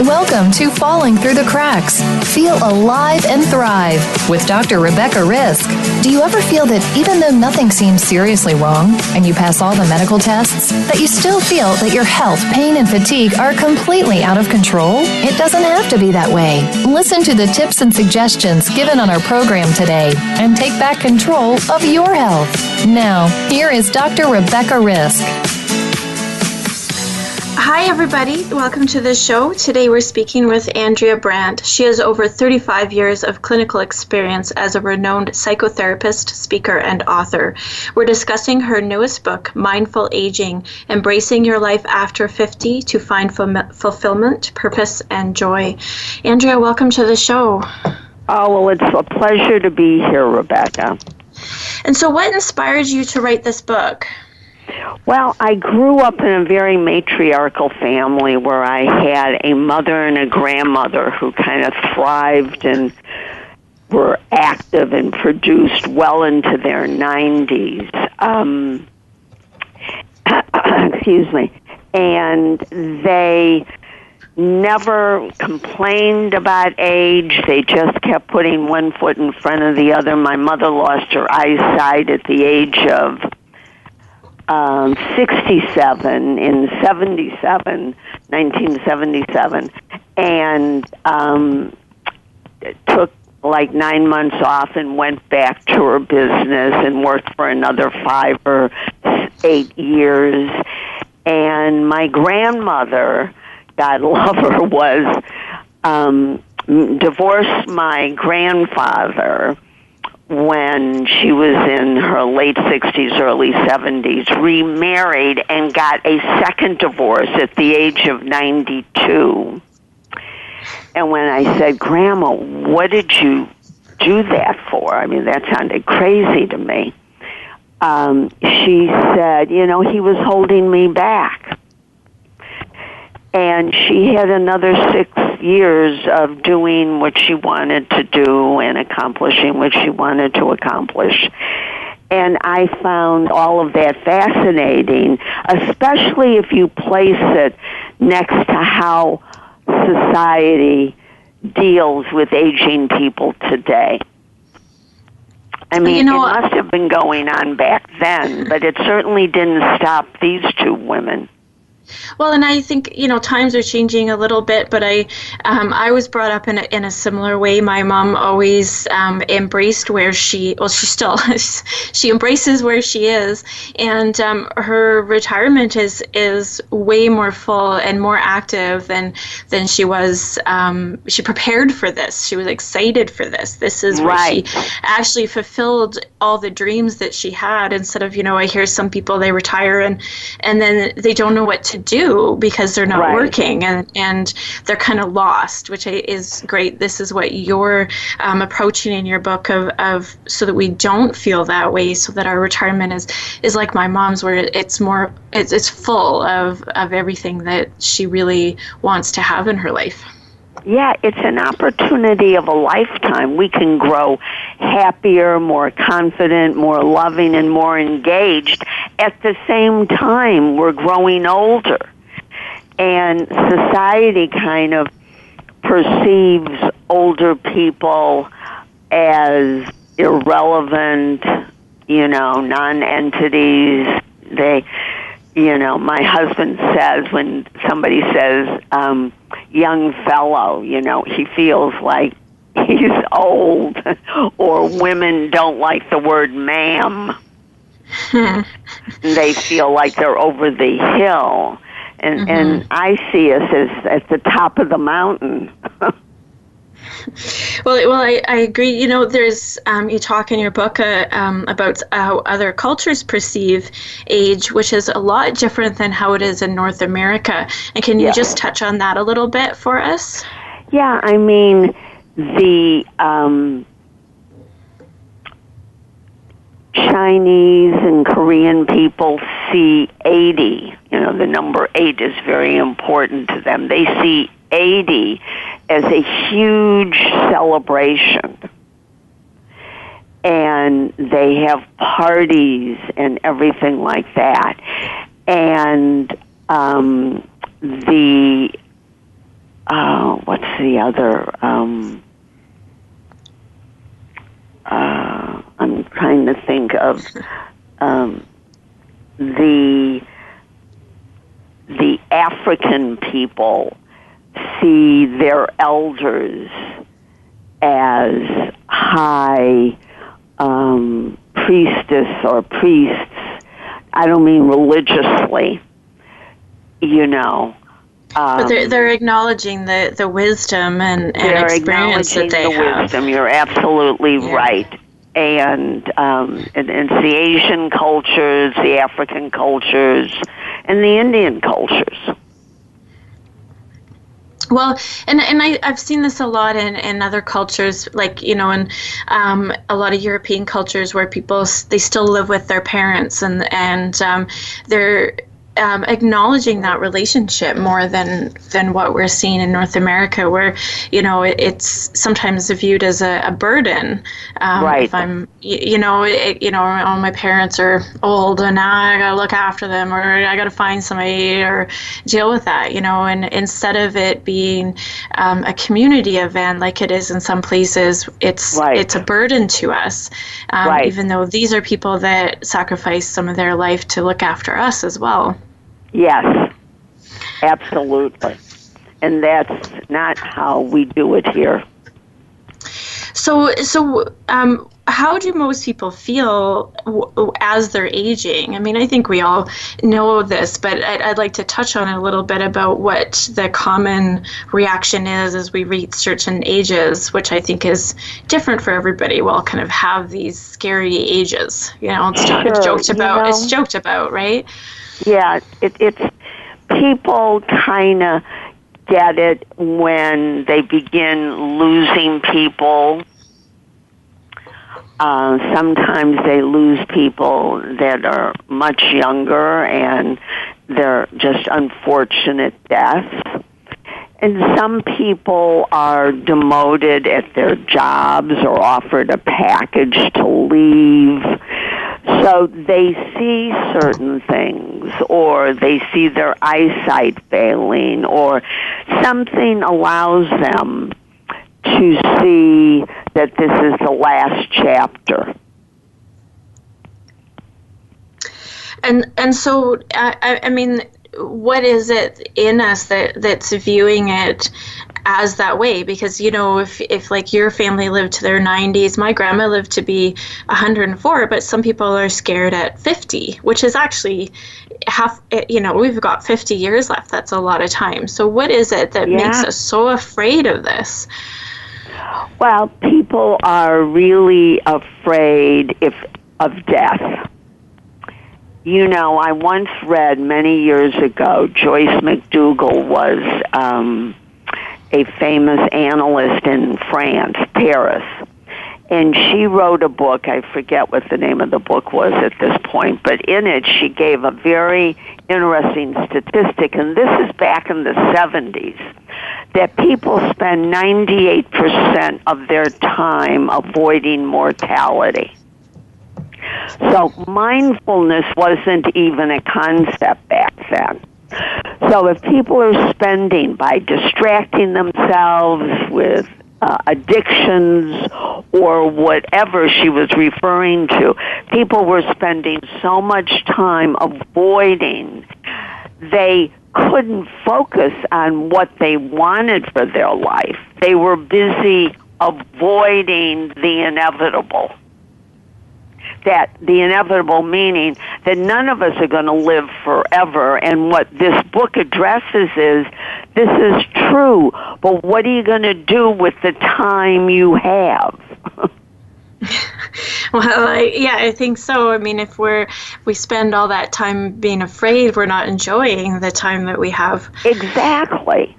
Welcome to Falling Through the Cracks. Feel alive and thrive with Dr. Rebecca Risk. Do you ever feel that even though nothing seems seriously wrong and you pass all the medical tests, that you still feel that your health, pain, and fatigue are completely out of control? It doesn't have to be that way. Listen to the tips and suggestions given on our program today and take back control of your health. Now, here is Dr. Rebecca Risk. Hi, everybody. Welcome to the show. Today we're speaking with Andrea Brandt. She has over 35 years of clinical experience as a renowned psychotherapist, speaker, and author. We're discussing her newest book, Mindful Aging, Embracing Your Life After 50 to Find Fulfillment, Purpose, and Joy. Andrea, welcome to the show. Oh, well, it's a pleasure to be here, Rebecca. And so what inspired you to write this book? Well, I grew up in a very matriarchal family where I had a mother and a grandmother who kind of thrived and were active and produced well into their 90s. Excuse me. And they never complained about age. They just kept putting one foot in front of the other. My mother lost her eyesight at the age of 67 in 1977, and took like 9 months off and went back to her business and worked for another 5 or 8 years. And my grandmother, God love her, was divorced my grandfather when she was in her late 60s, early 70s, remarried and got a second divorce at the age of 92. And when I said, Grandma, what did you do that for? I mean, that sounded crazy to me. She said, he was holding me back. And she had another 6 years of doing what she wanted to do and accomplishing what she wanted to accomplish. And I found all of that fascinating, especially if you place it next to how society deals with aging people today. I mean, it must have been going on back then, but it certainly didn't stop these two women. Well, and I think, times are changing a little bit, but I was brought up in a similar way. My mom always embraced where she embraces where she is, and her retirement is way more full and more active than she was. She prepared for this. She was excited for this. This is where she actually fulfilled all the dreams that she had, instead of, I hear some people, they retire and then they don't know what to do because they're not working and they're kind of lost, which is great. This is what you're approaching in your book of so that we don't feel that way, so that our retirement is like my mom's, where it's full of everything that she really wants to have in her life. Yeah, it's an opportunity of a lifetime. We can grow happier, more confident, more loving, and more engaged. At the same time, we're growing older. And society kind of perceives older people as irrelevant, non-entities. My husband says, when somebody says, young fellow, he feels like he's old, or women don't like the word ma'am. They feel like they're over the hill. And I see us as at the top of the mountain. Well, I agree. There's you talk in your book about how other cultures perceive age, which is a lot different than how it is in North America. And can you just touch on that a little bit for us? Yeah, I mean, the Chinese and Korean people see 80. The number 8 is very important to them. They see 80 as a huge celebration. And they have parties and everything like that. And the what's the other? I'm trying to think of the African people see their elders as high priestess or priests. I don't mean religiously, but they're acknowledging the wisdom and experience that they have. Wisdom. You're absolutely right. And it's the Asian cultures, the African cultures, and the Indian cultures. Well, and I've seen this a lot in other cultures, like, in a lot of European cultures where people, they still live with their parents, and they're acknowledging that relationship more than what we're seeing in North America, where it's sometimes viewed as a burden. Right. If I'm, oh, my parents are old and now I gotta look after them, or I gotta find somebody or deal with that. And instead of it being a community event like it is in some places, it's a burden to us. Even though these are people that sacrifice some of their life to look after us as well. Yes, absolutely. And that's not how we do it here. So how do most people feel as they're aging? I mean, I think we all know this, but I'd like to touch on a little bit about what the common reaction is as we reach certain ages, which I think is different for everybody. We all kind of have these scary ages. It's joked about. It's joked about, right? Yeah, it's people kind of get it when they begin losing people. Sometimes they lose people that are much younger, and they're just unfortunate deaths. And some people are demoted at their jobs or offered a package to leave. So they see certain things, or they see their eyesight failing, or something allows them to see that this is the last chapter. And so, I mean, what is it in us that's viewing it as that way? Because, if like your family lived to their 90s, my grandma lived to be 104, but some people are scared at 50, which is actually we've got 50 years left. That's a lot of time. So what is it that makes us so afraid of this? Well, people are really afraid of death. I once read many years ago, Joyce McDougall was a famous analyst in France, Paris, and she wrote a book. I forget what the name of the book was at this point, but in it she gave a very interesting statistic, and this is back in the 70s, that people spend 98% of their time avoiding mortality. So mindfulness wasn't even a concept back then. So if people are spending, by distracting themselves with addictions or whatever she was referring to, people were spending so much time avoiding, they couldn't focus on what they wanted for their life. They were busy avoiding the inevitable. That the inevitable meaning that none of us are going to live forever, and what this book addresses is, this is true, but what are you going to do with the time you have? Well, I think so. I mean, if we spend all that time being afraid, we're not enjoying the time that we have. Exactly.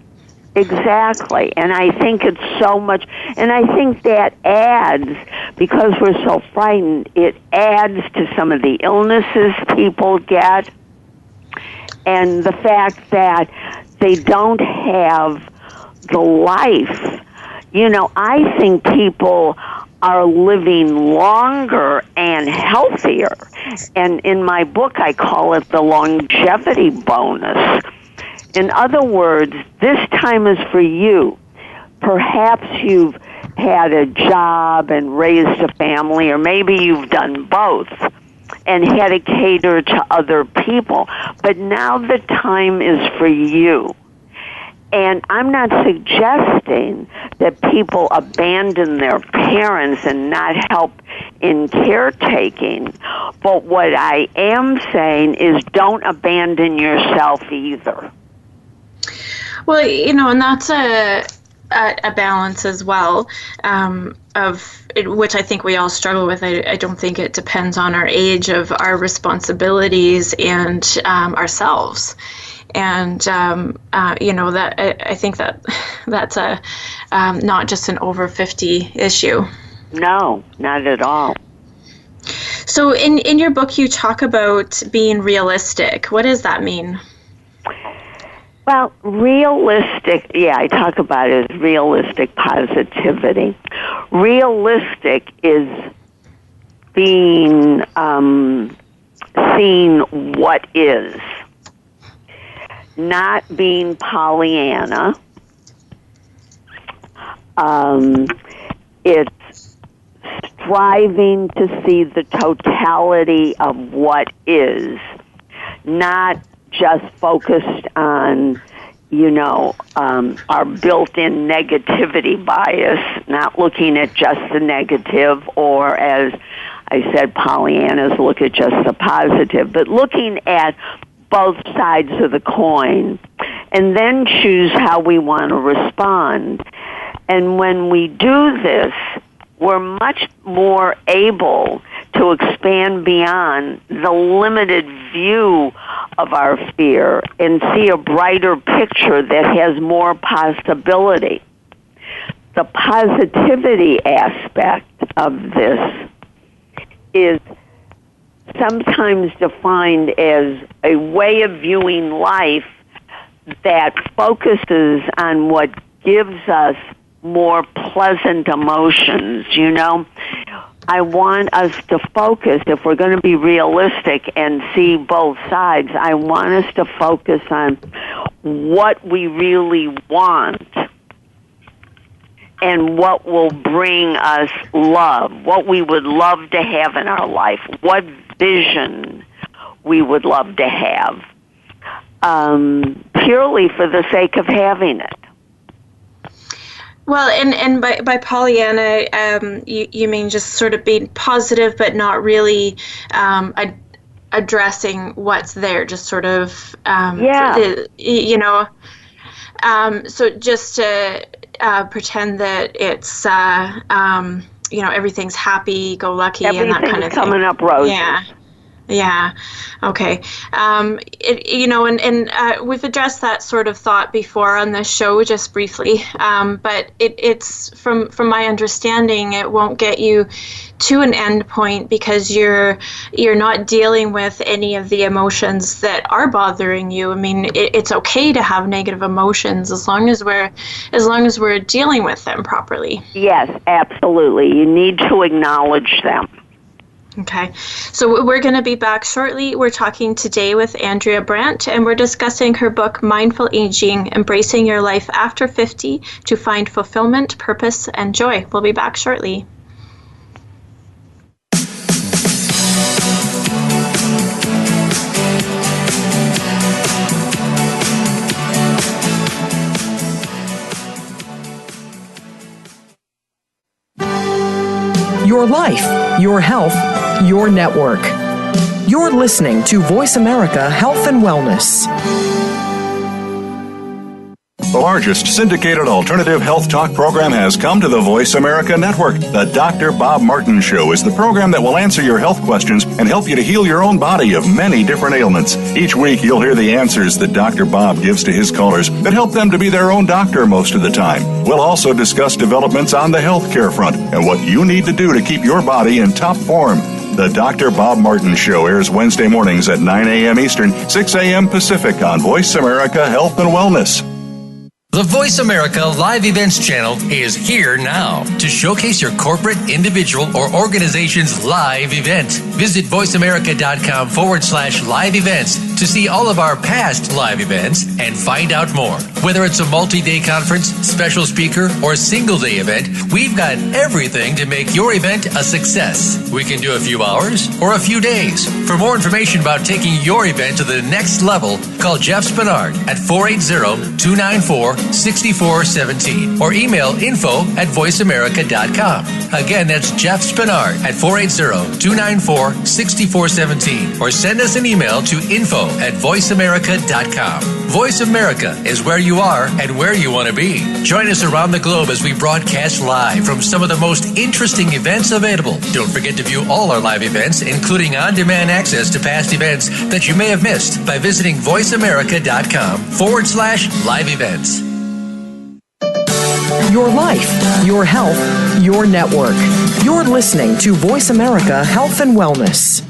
And I think it's so much, and I think that adds, because we're so frightened, it adds to some of the illnesses people get, and the fact that they don't have the life. I think people are living longer and healthier, and in my book I call it the longevity bonus. In other words, this time is for you. Perhaps you've had a job and raised a family, or maybe you've done both and had to cater to other people. But now the time is for you. And I'm not suggesting that people abandon their parents and not help in caretaking. But what I am saying is don't abandon yourself either. Well, and that's a balance as well, of which I think we all struggle with. I don't think it depends on our age, of our responsibilities and ourselves. And that I think that's a not just an over 50 issue. No, not at all. So in your book, you talk about being realistic. What does that mean? Well, realistic, I talk about it as realistic positivity. Realistic is being, seeing what is, not being Pollyanna. It's striving to see the totality of what is, not just focused on, our built-in negativity bias, not looking at just the negative, or as I said, Pollyannas look at just the positive, but looking at both sides of the coin, and then choose how we want to respond. And when we do this, we're much more able to expand beyond the limited view of our fear and see a brighter picture that has more possibility. The positivity aspect of this is sometimes defined as a way of viewing life that focuses on what gives us more pleasant emotions. I want us to focus, if we're going to be realistic and see both sides, I want us to focus on what we really want and what will bring us love, what we would love to have in our life, what vision we would love to have, purely for the sake of having it. Well, and by Pollyanna, you mean just sort of being positive, but not really addressing what's there, just sort of, so just to pretend that it's, everything's happy-go-lucky and that kind of thing. Coming up rosy. Yeah. Okay. We've addressed that sort of thought before on this show, just briefly. But it's from my understanding, it won't get you to an end point because you're not dealing with any of the emotions that are bothering you. I mean, it's okay to have negative emotions as long as we're dealing with them properly. Yes, absolutely. You need to acknowledge them. Okay, so we're going to be back shortly. We're talking today with Andrea Brandt, and we're discussing her book, Mindful Aging, Embracing Your Life After 50 to Find Fulfillment, Purpose, and Joy. We'll be back shortly. Your life, your health, your network. You're listening to Voice America Health and Wellness. The largest syndicated alternative health talk program has come to the Voice America Network. The Dr. Bob Martin Show is the program that will answer your health questions and help you to heal your own body of many different ailments. Each week, you'll hear the answers that Dr. Bob gives to his callers that help them to be their own doctor most of the time. We'll also discuss developments on the healthcare front and what you need to do to keep your body in top form. The Dr. Bob Martin Show airs Wednesday mornings at 9 a.m. Eastern, 6 a.m. Pacific on Voice America Health and Wellness. The Voice America Live Events channel is here now to showcase your corporate, individual, or organization's live event. Visit voiceamerica.com/live events to to see all of our past live events and find out more. Whether it's a multi-day conference, special speaker, or single-day event, we've got everything to make your event a success. We can do a few hours or a few days. For more information about taking your event to the next level, call Jeff Spinard at 480-294-6417 or email info@voiceamerica.com. Again, that's Jeff Spinard at 480-294-6417 or send us an email to info@voiceamerica.com. Voice America is where you are and where you want to be. Join us around the globe as we broadcast live from some of the most interesting events available. Don't forget to view all our live events, including on-demand access to past events that you may have missed by visiting voiceamerica.com/live events. Your life, your health, your network. You're listening to Voice America Health and Wellness.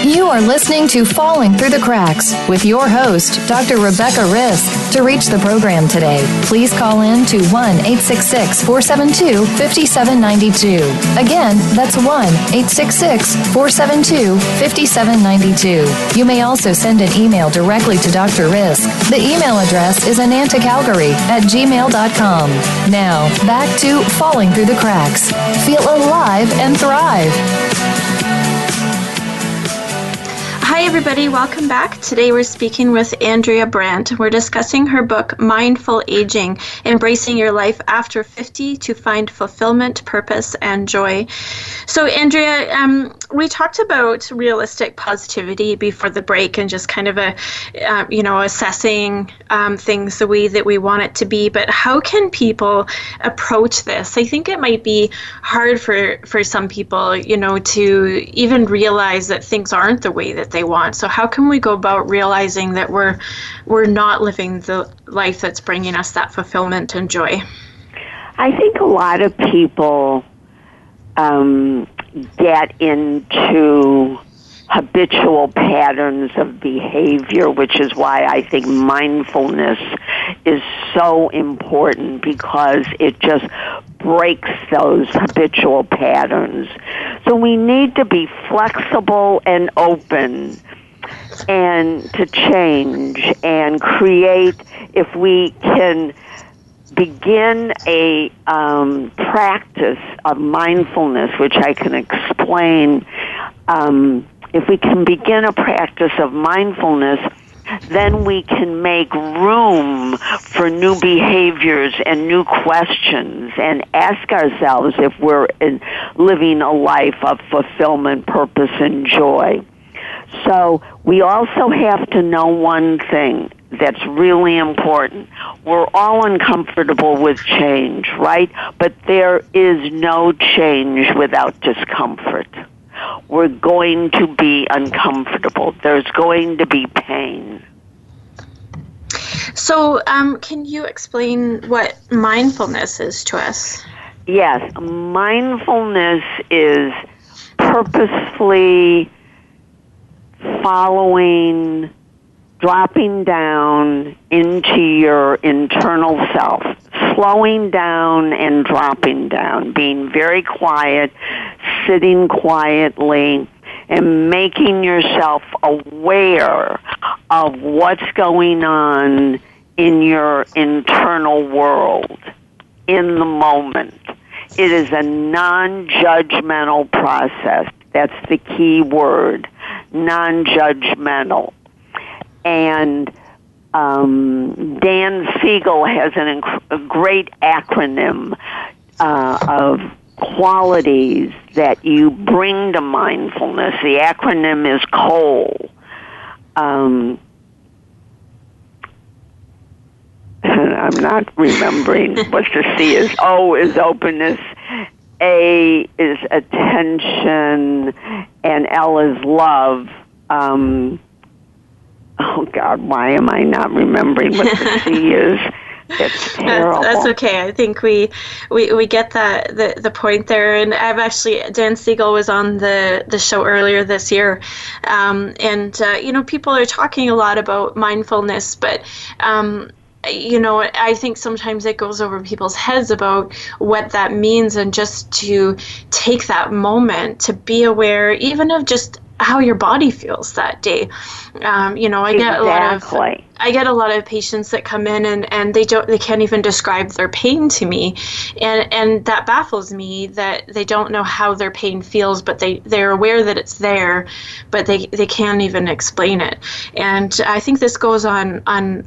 You are listening to Falling Through the Cracks with your host, Dr. Rebecca Risk. To reach the program today, please call in to 1-866-472-5792. Again, that's 1-866-472-5792. You may also send an email directly to Dr. Risk. The email address is anantacalgary@gmail.com. Now, back to Falling Through the Cracks. Feel alive and thrive. Hi, everybody. Welcome back. Today we're speaking with Andrea Brandt. We're discussing her book, Mindful Aging, Embracing Your Life After 50 to Find Fulfillment, Purpose, and Joy. So, Andrea, we talked about realistic positivity before the break and just kind of assessing things the way that we want it to be. But how can people approach this? I think it might be hard for some people, to even realize that things aren't the way that they want. So how can we go about realizing that we're not living the life that's bringing us that fulfillment and joy? I think a lot of people get into habitual patterns of behavior, which is why I think mindfulness is so important, because it just breaks those habitual patterns. So we need to be flexible and open and to change and create. If we can begin a practice of mindfulness, which I can explain, if we can begin a practice of mindfulness, then we can make room for new behaviors and new questions and ask ourselves if we're living a life of fulfillment, purpose, and joy. So we also have to know one thing that's really important. We're all uncomfortable with change, right? But there is no change without discomfort. We're going to be uncomfortable. There's going to be pain. So can you explain what mindfulness is to us? Yes, mindfulness is purposefully following, dropping down into your internal self, slowing down and dropping down, being very quiet, sitting quietly, and making yourself aware of what's going on in your internal world in the moment. It is a non-judgmental process. That's the key word, non-judgmental. And Dan Siegel has a great acronym of qualities that you bring to mindfulness. The acronym is COAL. I'm not remembering what the C is. O is openness, A is attention, and L is love. Oh, God, why am I not remembering what the C is? It's terrible. That's okay. I think we get the point there. And I've actually, Dan Siegel was on the show earlier this year. And people are talking a lot about mindfulness, but I think sometimes it goes over people's heads about what that means, and just to take that moment to be aware even of just how your body feels that day. I get a lot of patients that come in and they can't even describe their pain to me, and that baffles me, that they don't know how their pain feels, but they're aware that it's there, but they can't even explain it. And I think this goes on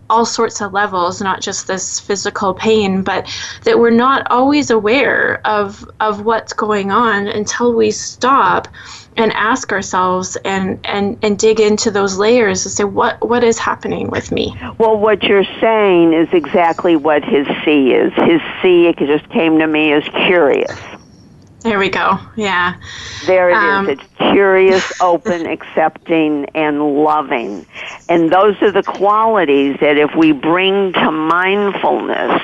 all sorts of levels, not just this physical pain, but that we're not always aware of what's going on until we stop and ask ourselves and dig into those layers and say, what is happening with me? Well, what you're saying is exactly what his C is. His C, it just came to me, is curious. There we go. Yeah. There it is. It's curious, open, accepting, and loving. And those are the qualities that if we bring to mindfulness,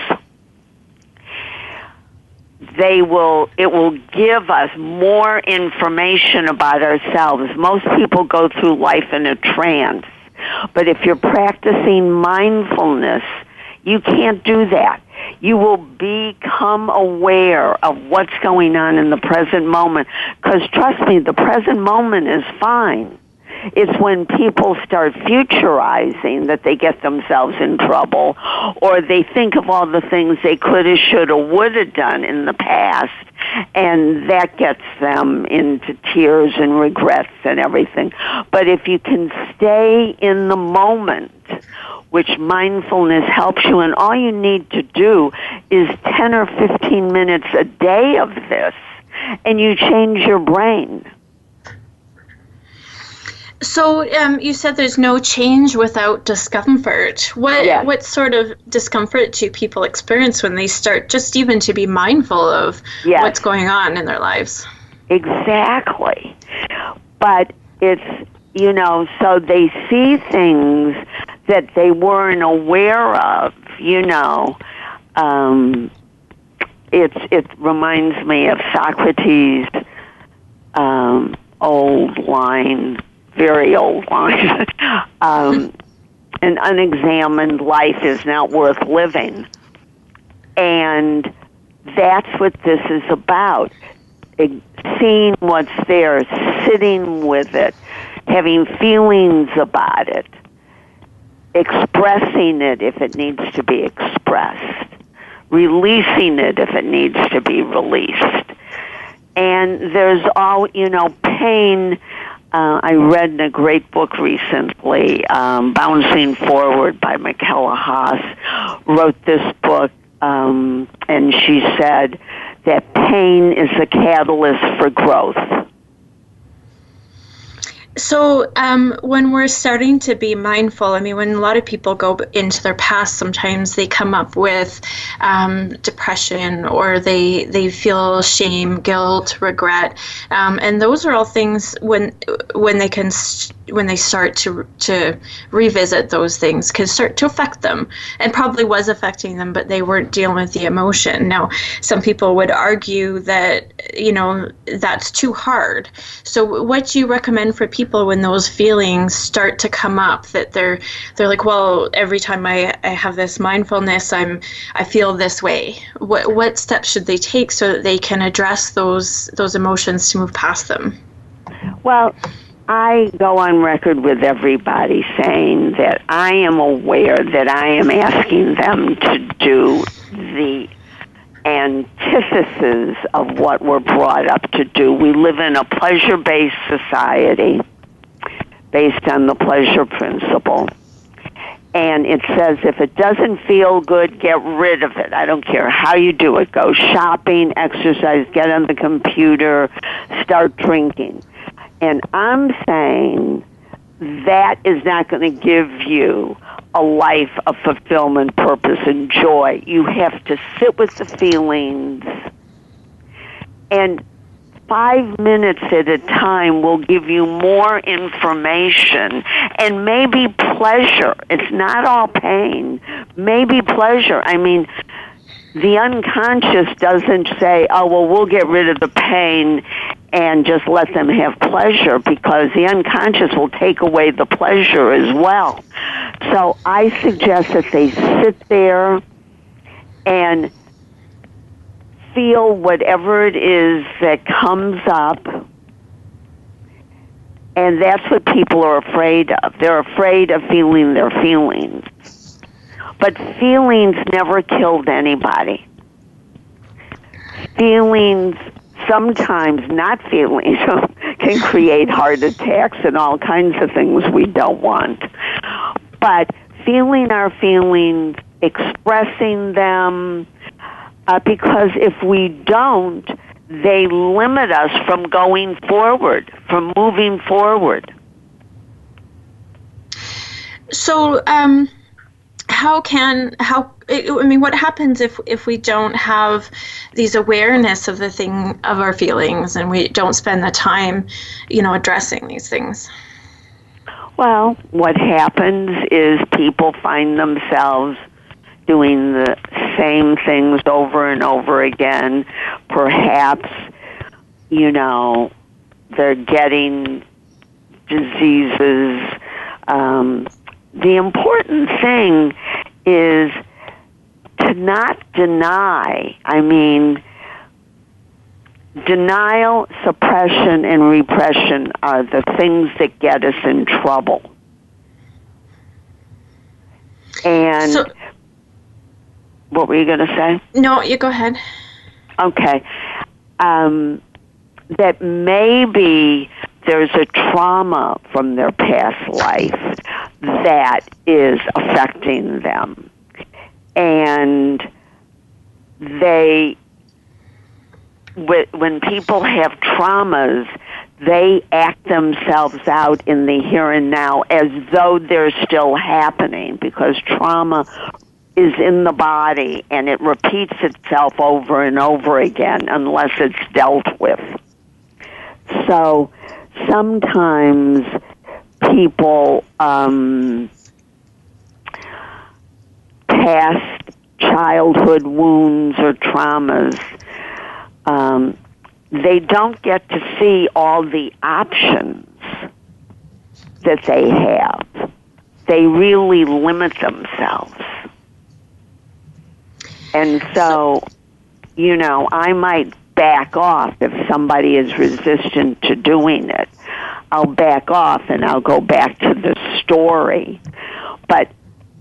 it will give us more information about ourselves. Most people go through life in a trance, but if you're practicing mindfulness, you can't do that. You will become aware of what's going on in the present moment, because trust me, the present moment is fine. It's when people start futurizing that they get themselves in trouble, or they think of all the things they could have, should have, would have done in the past, and that gets them into tears and regrets and everything. But if you can stay in the moment, which mindfulness helps you, and all you need to do is 10 or 15 minutes a day of this, and you change your brain. So you said there's no change without discomfort. What sort of discomfort do people experience when they start just even to be mindful of what's going on in their lives? Exactly. But it's, so they see things that they weren't aware of, It reminds me of Socrates' old line, very old line. An unexamined life is not worth living. And that's what this is about. Seeing what's there, sitting with it, having feelings about it, expressing it if it needs to be expressed, releasing it if it needs to be released. And there's all, pain. I read in a great book recently, Bouncing Forward by Michaela Haas, wrote this book, and she said that pain is a catalyst for growth. So when we're starting to be mindful, when a lot of people go into their past, sometimes they come up with depression, or they feel shame, guilt, regret, and those are all things when they start to revisit those things, can start to affect them, and probably was affecting them, but they weren't dealing with the emotion. Now, some people would argue that that's too hard. So what do you recommend for people when those feelings start to come up, that they're like, well, every time I have this mindfulness, I feel this way? What steps should they take so that they can address those emotions to move past them? Well, I go on record with everybody saying that I am aware that I am asking them to do the antithesis of what we're brought up to do. We live in a pleasure-based society based on the pleasure principle. And it says if it doesn't feel good, get rid of it. I don't care how you do it. Go shopping, exercise, get on the computer, start drinking. And I'm saying that is not going to give you a life of fulfillment, purpose, and joy. You have to sit with the feelings, and 5 minutes at a time will give you more information, and maybe pleasure. It's not all pain. Maybe pleasure. The unconscious doesn't say, oh, well, we'll get rid of the pain and just let them have pleasure, because the unconscious will take away the pleasure as well. So I suggest that they sit there and feel whatever it is that comes up. And that's what people are afraid of. They're afraid of feeling their feelings. But feelings never killed anybody. Feelings, sometimes not feelings, can create heart attacks and all kinds of things we don't want. But feeling our feelings, expressing them, because if we don't, they limit us from going forward, from moving forward. So, what happens if we don't have these awareness of of our feelings, and we don't spend the time, addressing these things? Well, what happens is people find themselves doing the same things over and over again. Perhaps, they're getting diseases. The important thing is to not deny. Denial, suppression, and repression are the things that get us in trouble. And what were you going to say? No, you go ahead. Okay. That maybe there's a trauma from their past life that is affecting them. And when people have traumas, they act themselves out in the here and now as though they're still happening, because trauma is in the body and it repeats itself over and over again unless it's dealt with. So sometimes people past childhood wounds or traumas, they don't get to see all the options that they have. They really limit themselves. And so, I might back off if somebody is resistant to doing it. I'll back off and I'll go back to the story. But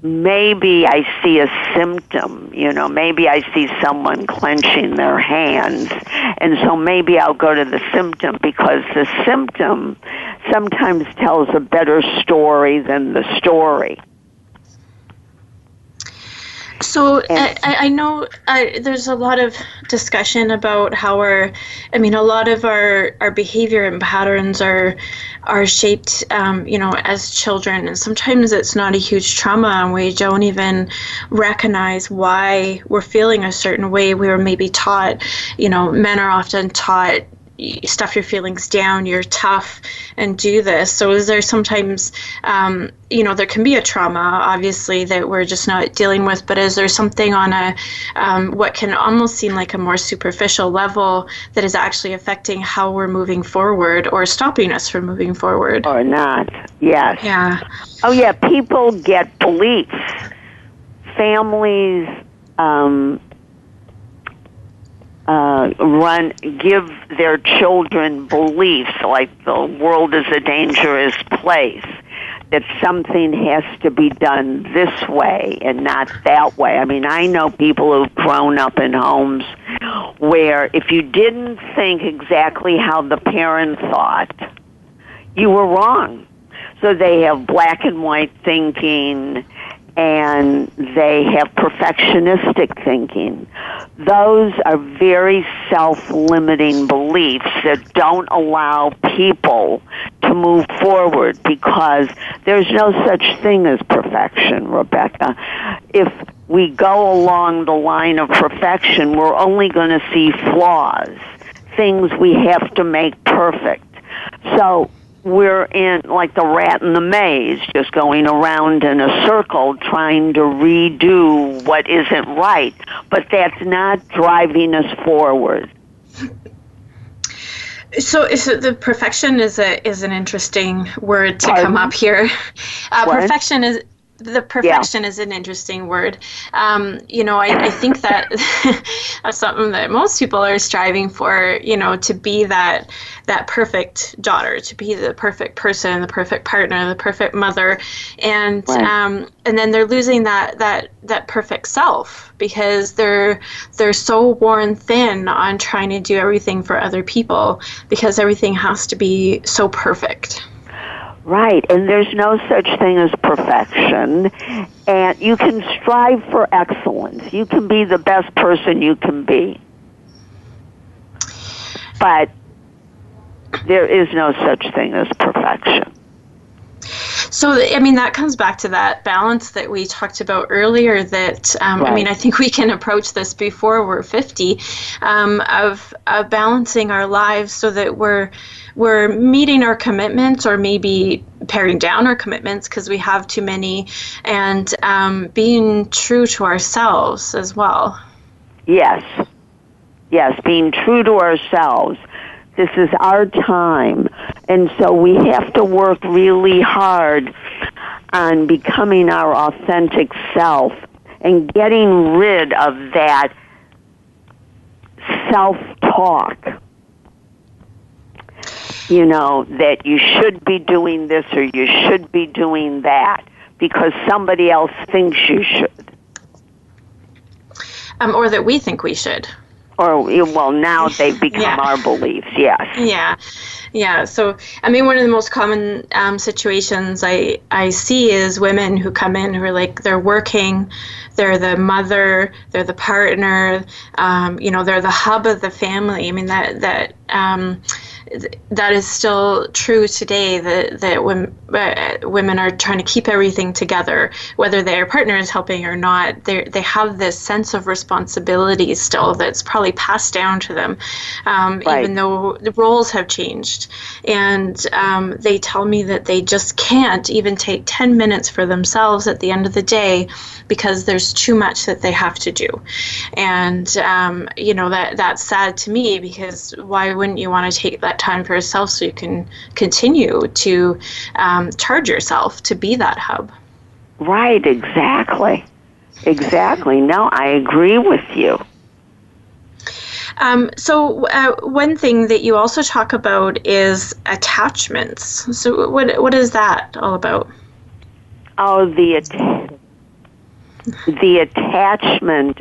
maybe I see a symptom, maybe I see someone clenching their hands, and so maybe I'll go to the symptom, because the symptom sometimes tells a better story than the story. So I know there's a lot of discussion about how a lot of our behavior and patterns are shaped, as children, and sometimes it's not a huge trauma and we don't even recognize why we're feeling a certain way. We were maybe taught, men are often taught, stuff your feelings down, you're tough, and do this. So is there sometimes, there can be a trauma, obviously, that we're just not dealing with, but is there something on what can almost seem like a more superficial level that is actually affecting how we're moving forward or stopping us from moving forward? Or not, yes. Yeah. Oh, yeah, people get beliefs. Families give their children beliefs like the world is a dangerous place, that something has to be done this way and not that way. I know people who've grown up in homes where if you didn't think exactly how the parent thought, you were wrong. So they have black and white thinking, and they have perfectionistic thinking. Those are very self-limiting beliefs that don't allow people to move forward, because there's no such thing as perfection, Rebecca. If we go along the line of perfection, we're only going to see flaws, things we have to make perfect. So we're in like the rat in the maze, just going around in a circle trying to redo what isn't right. But that's not driving us forward. So the perfection is an interesting word to come up here. the perfection is an interesting word. I think that that's something that most people are striving for, to be that perfect daughter, to be the perfect person, the perfect partner, the perfect mother. And and then they're losing that perfect self because they're so worn thin on trying to do everything for other people because everything has to be so perfect. Right, and there's no such thing as perfection, and you can strive for excellence. You can be the best person you can be, but there is no such thing as perfection. So, that comes back to that balance that we talked about earlier that, I think we can approach this before we're 50, of balancing our lives so that we're meeting our commitments or maybe paring down our commitments because we have too many, and being true to ourselves as well. Yes, being true to ourselves. This is our time, and so we have to work really hard on becoming our authentic self and getting rid of that self-talk. That you should be doing this or you should be doing that because somebody else thinks you should. Or that we think we should. Or, now they've become our beliefs, yes. Yeah. So, one of the most common situations I see is women who come in who are like, they're working, they're the mother, they're the partner, they're the hub of the family. That is still true today, that women are trying to keep everything together, whether their partner is helping or not. They have this sense of responsibility still that's probably passed down to them, even though the roles have changed. And they tell me that they just can't even take 10 minutes for themselves at the end of the day because there's too much that they have to do. And, that's sad to me because why wouldn't you want to take that time for yourself so you can continue to charge yourself to be that hub? Right, exactly. No, I agree with you. So one thing that you also talk about is attachments. So what is that all about? Oh, the attachment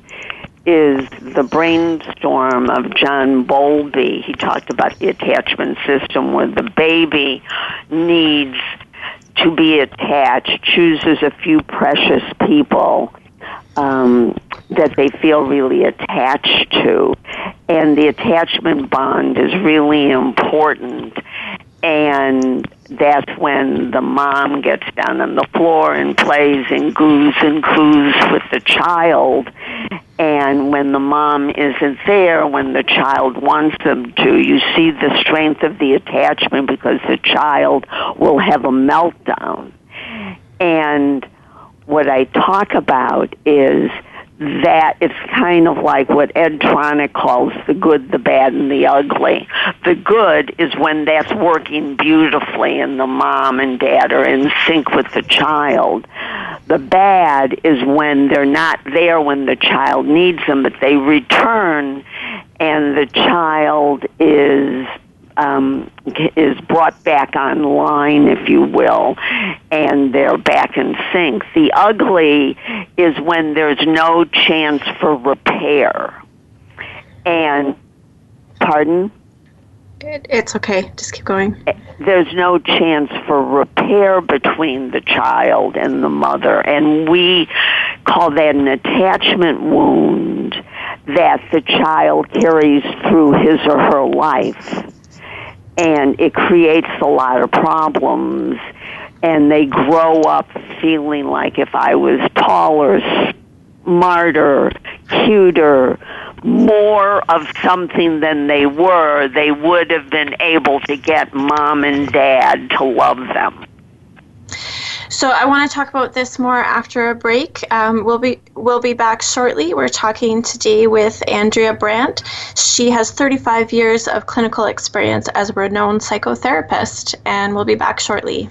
is the brainstorm of John Bowlby. He talked about the attachment system where the baby needs to be attached, chooses a few precious people that they feel really attached to. And the attachment bond is really important. And that's when the mom gets down on the floor and plays and goos and coos with the child. And when the mom isn't there, when the child wants them to, you see the strength of the attachment because the child will have a meltdown. And what I talk about is that it's kind of like what Ed Tronick calls the good, the bad, and the ugly. The good is when that's working beautifully and the mom and dad are in sync with the child. The bad is when they're not there when the child needs them, but they return and the child is brought back online, if you will, and they're back in sync. The ugly is when there's no chance for repair. And, pardon? It's okay. Just keep going. There's no chance for repair between the child and the mother, and we call that an attachment wound that the child carries through his or her life. And it creates a lot of problems, and they grow up feeling like if I was taller, smarter, cuter, more of something than they were, they would have been able to get mom and dad to love them. So I want to talk about this more after a break. We'll be back shortly. We're talking today with Andrea Brandt. She has 35 years of clinical experience as a renowned psychotherapist, and we'll be back shortly.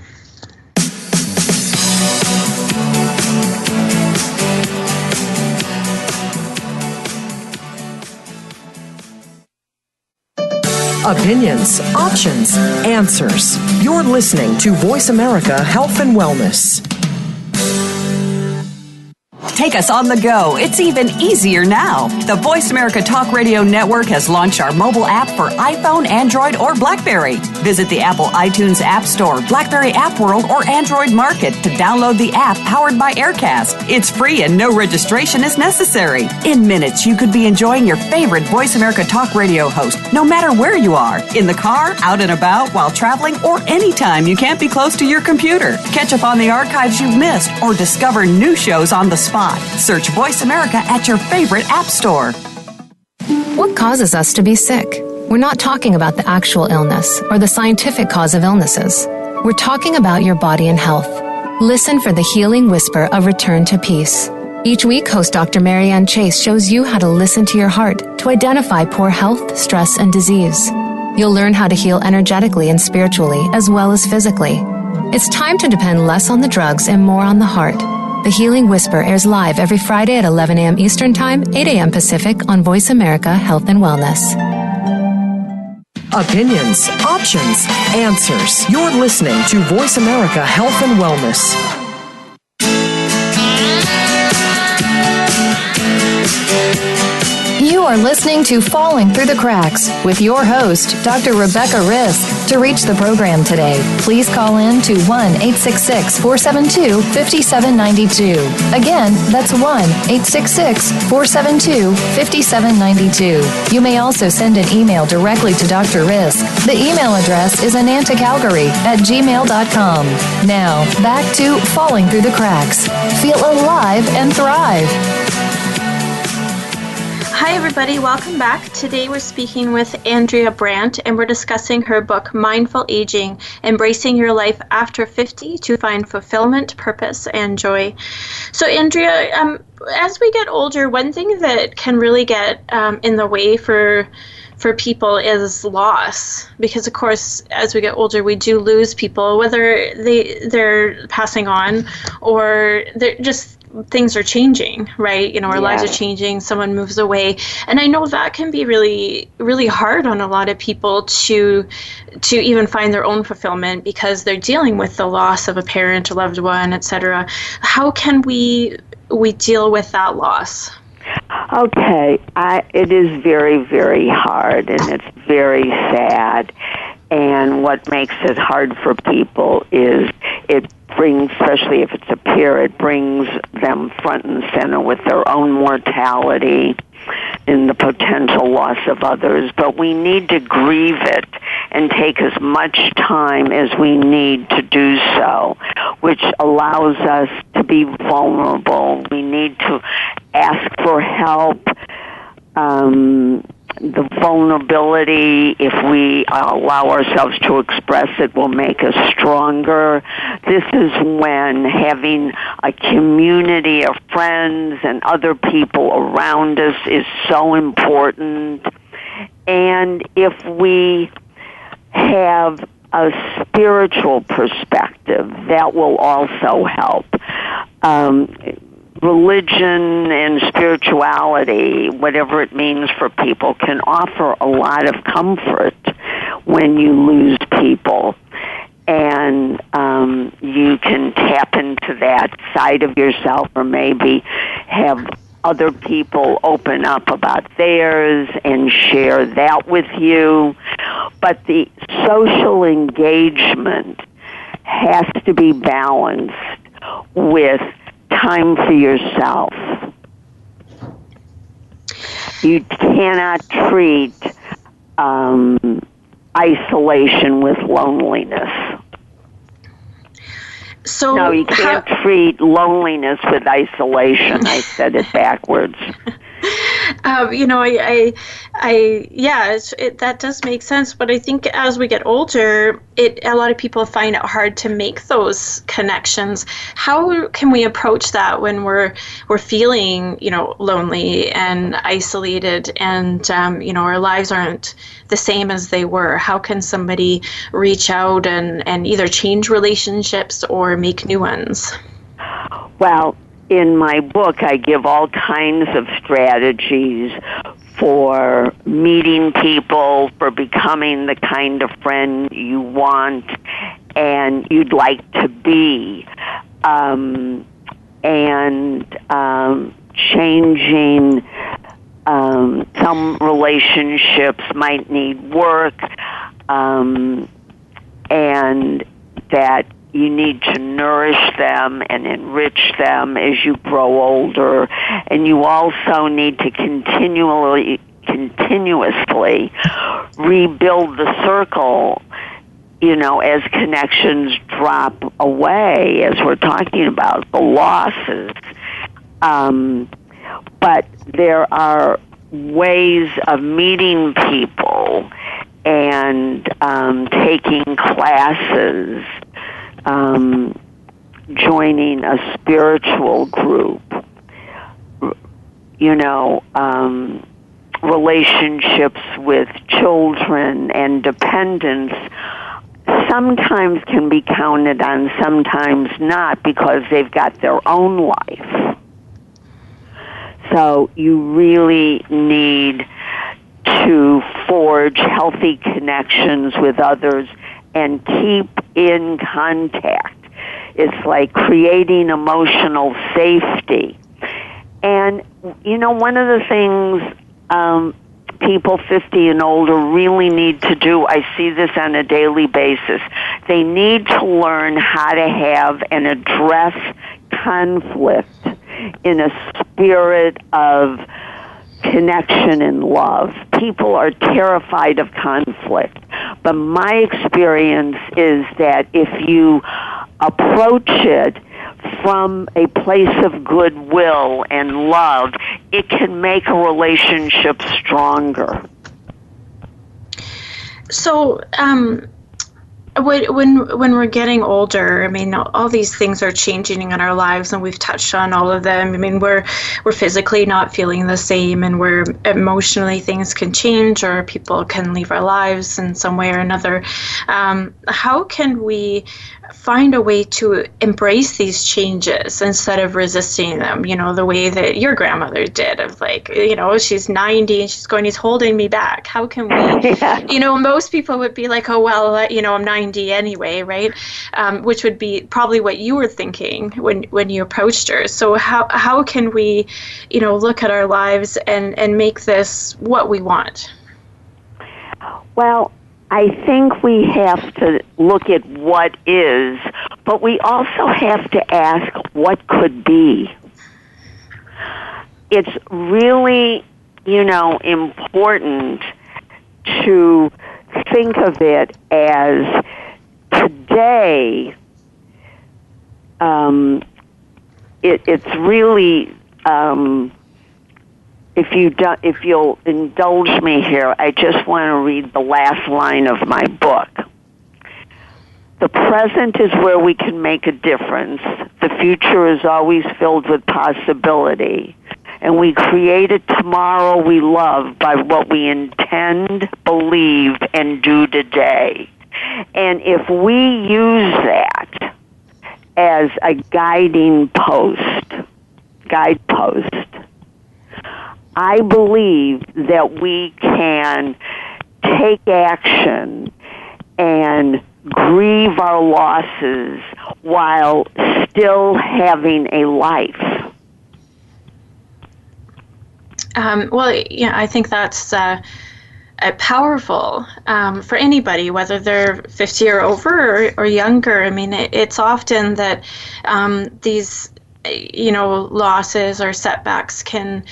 Opinions, options, answers. You're listening to Voice America Health and Wellness. Take us on the go. It's even easier now. The Voice America Talk Radio Network has launched our mobile app for iPhone, Android, or BlackBerry. Visit the Apple iTunes App Store, BlackBerry App World, or Android Market to download the app powered by Aircast. It's free and no registration is necessary. In minutes, you could be enjoying your favorite Voice America Talk Radio host, no matter where you are, in the car, out and about, while traveling, or anytime you can't be close to your computer. Catch up on the archives you've missed or discover new shows on the spot. Search Voice America at your favorite app store. What causes us to be sick? We're not talking about the actual illness or the scientific cause of illnesses. We're talking about your body and health. Listen for the healing whisper of return to peace. Each week, host Dr. Marianne Chase shows you how to listen to your heart to identify poor health, stress, and disease. You'll learn how to heal energetically and spiritually as well as physically. It's time to depend less on the drugs and more on the heart. The Healing Whisper airs live every Friday at 11 a.m. Eastern Time, 8 a.m. Pacific on Voice America Health and Wellness. Opinions, options, answers. You're listening to Voice America Health and Wellness. You are listening to Falling Through the Cracks with your host, Dr. Rebecca Risk. To reach the program today, please call in to 1-866-472-5792. Again, that's 1-866-472-5792. You may also send an email directly to Dr. Risk. The email address is anantacalgary@gmail.com. Now, back to Falling Through the Cracks. Feel alive and thrive. Hi, everybody. Welcome back. Today we're speaking with Andrea Brandt, and we're discussing her book, Mindful Aging, Embracing Your Life After 50 to Find Fulfillment, Purpose, and Joy. So, Andrea, as we get older, one thing that can really get in the way for people is loss, because of course as we get older we do lose people, whether they're passing on or they're just things are changing, right? You know, our lives are changing, someone moves away. And I know that can be really, really hard on a lot of people to even find their own fulfillment because they're dealing with the loss of a parent, a loved one, etc. How can we deal with that loss? Okay, it is very, very hard, and it's very sad. And what makes it hard for people is it brings, especially if it's a peer, it brings them front and center with their own mortality and the potential loss of others. But we need to grieve it and take as much time as we need to do so, which allows us to be vulnerable. We need to ask for help. The vulnerability, if we allow ourselves to express it, will make us stronger. This is when having a community of friends and other people around us is so important. And if we have a spiritual perspective, that will also help. Religion and spirituality, whatever it means for people, can offer a lot of comfort when you lose people. And you can tap into that side of yourself, or maybe have other people open up about theirs and share that with you. But the social engagement has to be balanced with time for yourself. You cannot treat isolation with loneliness. So no, you can't treat loneliness with isolation. I said it backwards. That does make sense. But I think as we get older, a lot of people find it hard to make those connections. How can we approach that when we're feeling, lonely and isolated, and our lives aren't the same as they were? How can somebody reach out and either change relationships or make new ones? Well, in my book, I give all kinds of strategies for meeting people, for becoming the kind of friend you want and you'd like to be, and changing. Some relationships might need work, and that you need to nourish them and enrich them as you grow older. And you also need to continuously rebuild the circle, as connections drop away, as we're talking about, the losses. But there are ways of meeting people and taking classes, joining a spiritual group, relationships with children and dependents sometimes can be counted on, sometimes not, because they've got their own life. So you really need to forge healthy connections with others and keep in contact. It's like creating emotional safety. And, one of the things people 50 and older really need to do, I see this on a daily basis, they need to learn how to have and address conflict in a spirit of connection and love. People are terrified of conflict, but my experience is that if you approach it from a place of goodwill and love, it can make a relationship stronger. So, when we're getting older, I mean, all these things are changing in our lives, and we've touched on all of them. I mean, we're physically not feeling the same, and we're emotionally, things can change, or people can leave our lives in some way or another. How can we find a way to embrace these changes instead of resisting them, the way that your grandmother did, of like, she's 90 and she's going, he's holding me back. How can we, most people would be like, oh, well, I'm 90 anyway, right? Which would be probably what you were thinking when you approached her. So how can we, look at our lives and make this what we want? Well, I think we have to look at what is, but we also have to ask what could be. It's really, important to think of it as today. It's really. If you'll indulge me here, I just want to read the last line of my book. The present is where we can make a difference. The future is always filled with possibility. And we create a tomorrow we love by what we intend, believe, and do today. And if we use that as a guidepost, I believe that we can take action and grieve our losses while still having a life. I think that's powerful for anybody, whether they're 50 or over or younger. I mean, it's often that these losses or setbacks can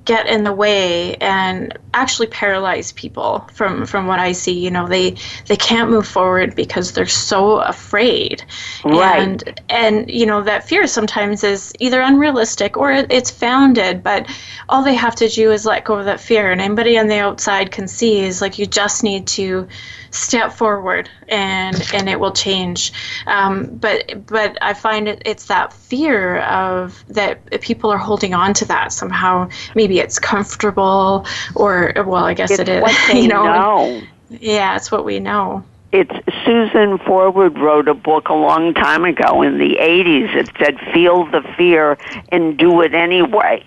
get in the way and actually paralyze people from what I see. They can't move forward because they're so afraid. Right. And that fear sometimes is either unrealistic or it's founded, but all they have to do is let go of that fear. And anybody on the outside can see is like, you just need to step forward and it will change. But I find it's that fear of that people are holding on to that somehow. Maybe it's comfortable, or, well, I guess it is. What they know. Yeah, it's what we know. it's Susan Forward wrote a book a long time ago in the 80s. It said, feel the fear and do it anyway.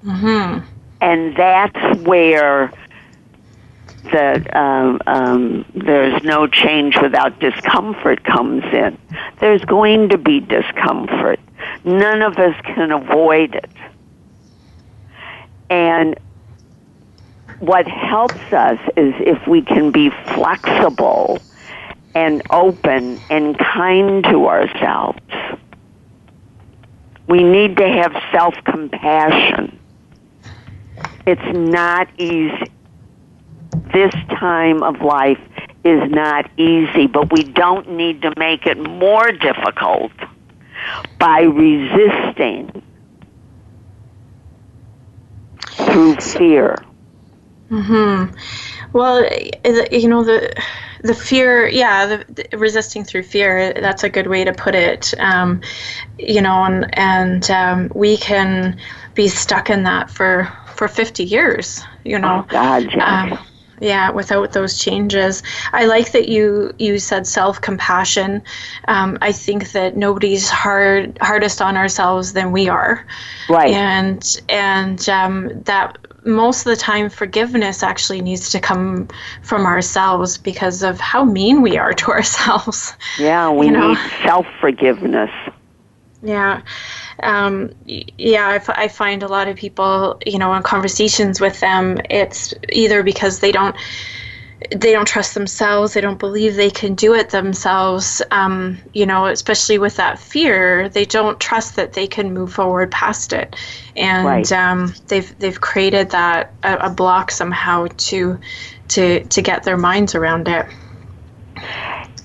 Mm-hmm. And that's where there's no change without discomfort comes in. There's going to be discomfort. None of us can avoid it. And what helps us is if we can be flexible and open and kind to ourselves. We need to have self-compassion. It's not easy. This time of life is not easy, but we don't need to make it more difficult by resisting through fear. Mm-hmm. Well, the fear, the resisting through fear, that's a good way to put it. And we can be stuck in that for 50 years, Oh, God, yes. Without those changes. I like that you said self-compassion. I think that nobody's hardest on ourselves than we are. Right. And that most of the time forgiveness actually needs to come from ourselves because of how mean we are to ourselves. Yeah, we need self-forgiveness. Yeah. I find a lot of people, in conversations with them, it's either because they don't trust themselves, they don't believe they can do it themselves, especially with that fear, they don't trust that they can move forward past it. And right. They've created that a block somehow to get their minds around it.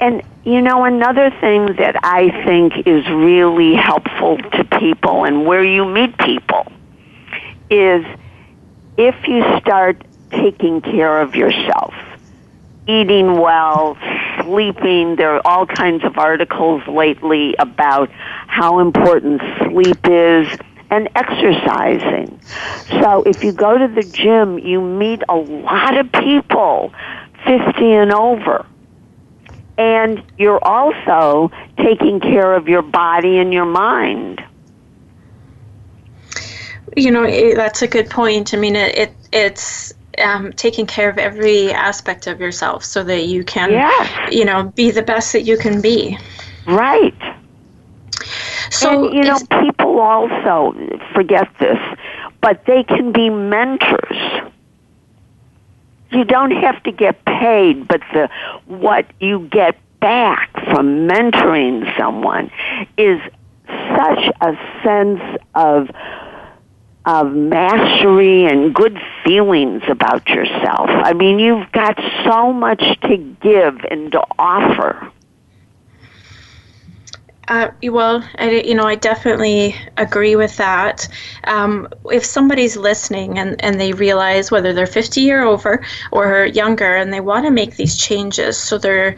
And, another thing that I think is really helpful to people and where you meet people is if you start taking care of yourself, eating well, sleeping. There are all kinds of articles lately about how important sleep is and exercising. So if you go to the gym, you meet a lot of people 50 and over. And you're also taking care of your body and your mind. That's a good point. I mean, it's taking care of every aspect of yourself so that you can, be the best that you can be. Right. So, and, people also forget this, but they can be mentors. You don't have to get paid, but what you get back from mentoring someone is such a sense of mastery and good feelings about yourself. I mean, you've got so much to give and to offer. I definitely agree with that. If somebody's listening and they realize whether they're 50 or over or younger and they want to make these changes so they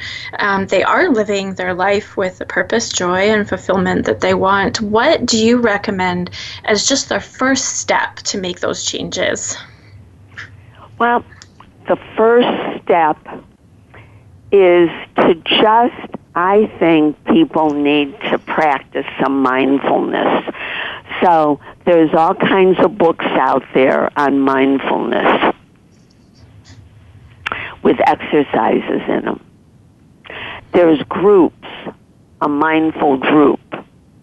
are living their life with the purpose, joy, and fulfillment that they want, what do you recommend as just their first step to make those changes? Well, the first step is to just, I think people need to practice some mindfulness. So there's all kinds of books out there on mindfulness with exercises in them. There's groups, a mindful group.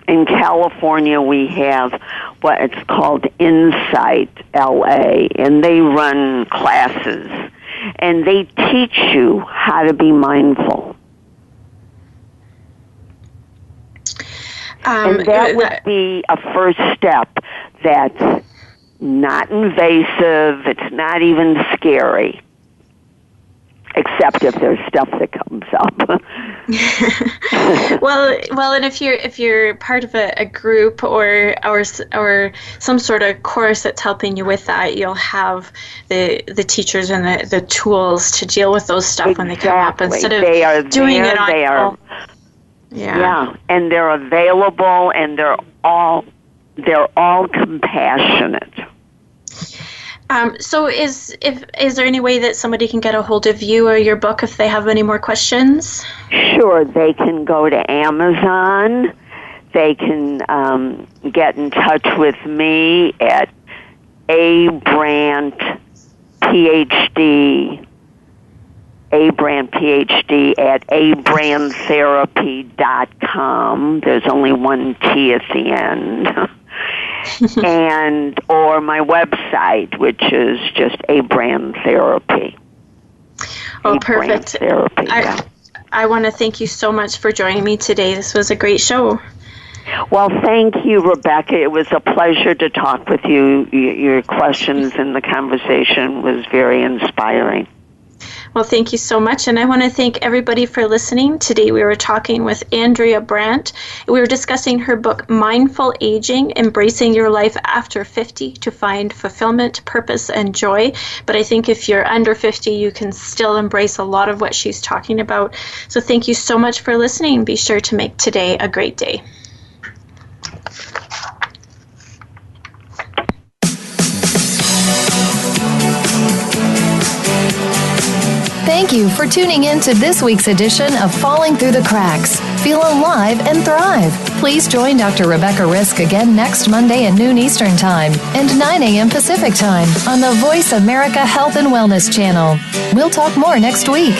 In California, we have what it's called Insight LA, and they run classes, and they teach you how to be mindful. And that would be a first step that's not invasive, it's not even scary, except if there's stuff that comes up. well, and if you're part of a group or some sort of course that's helping you with that, you'll have the teachers and the tools to deal with those stuff when they come up instead of doing it on your own. Yeah, and they're available, and they're all compassionate. So is there any way that somebody can get a hold of you or your book if they have any more questions? Sure, they can go to Amazon. They can get in touch with me at A Brandt PhD at abrandtherapy.com. There's only one T at the end. And or my website, which is just A Brandt Therapy. Oh, perfect. Therapy, yeah. I want to thank you so much for joining me today. This was a great show. Well, thank you, Rebecca. It was a pleasure to talk with you. Your questions and the conversation was very inspiring. Well, thank you so much. And I want to thank everybody for listening. Today we were talking with Andrea Brandt. We were discussing her book, Mindful Aging, Embracing Your Life After 50 to Find Fulfillment, Purpose, and Joy. But I think if you're under 50, you can still embrace a lot of what she's talking about. So thank you so much for listening. Be sure to make today a great day. Thank you for tuning in to this week's edition of Falling Through the Cracks. Feel alive and thrive. Please join Dr. Rebecca Risk again next Monday at noon Eastern Time and 9 a.m. Pacific Time on the Voice America Health and Wellness channel. We'll talk more next week.